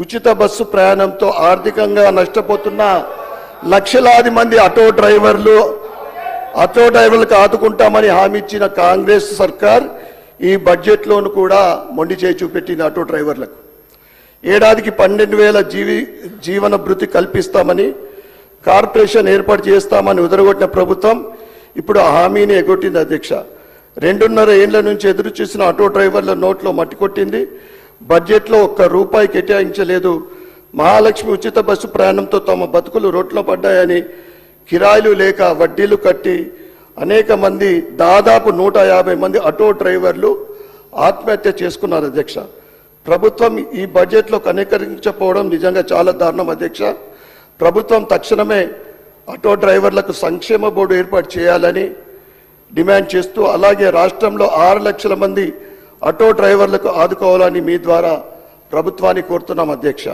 ఉచిత బస్సు ప్రయాణంతో ఆర్థికంగా నష్టపోతున్న లక్షలాది మంది ఆటో డ్రైవర్లకు ఆదుకుంటామని హామీ ఇచ్చిన కాంగ్రెస్ సర్కార్ ఈ బడ్జెట్లోను కూడా మొండి చేయి చూపెట్టింది ఆటో డ్రైవర్లకు. ఏడాదికి 12,000 జీవన భృతి కల్పిస్తామని, కార్పొరేషన్ ఏర్పాటు చేస్తామని ఉదరగొట్టిన ప్రభుత్వం ఇప్పుడు ఆ హామీని ఎగొట్టింది అధ్యక్ష. 2.5 ఏళ్ల నుంచి ఎదురు చూసిన ఆటో డ్రైవర్ల నోట్లో మట్టి కొట్టింది. బడ్జెట్లో ₹1 కేటాయించలేదు. మహాలక్ష్మి ఉచిత బస్సు ప్రయాణంతో తమ బతుకులు రోడ్లో పడ్డాయని కిరాయిలు లేక వడ్డీలు కట్టి అనేక మంది దాదాపు 150 మంది ఆటో డ్రైవర్లు ఆత్మహత్య చేసుకున్నారు అధ్యక్ష. ప్రభుత్వం ఈ బడ్జెట్లో కనికరించకపోవడం నిజంగా చాలా దారుణం అధ్యక్ష. ప్రభుత్వం తక్షణమే ఆటో డ్రైవర్లకు సంక్షేమ బోర్డు ఏర్పాటు చేయాలని డిమాండ్ చేస్తూ, అలాగే రాష్ట్రంలో 6 లక్షల మంది ఆటో డ్రైవర్లకు ఆదుకోవాలని మీ ద్వారా ప్రభుత్వాన్ని కోరుతున్నాం అధ్యక్ష.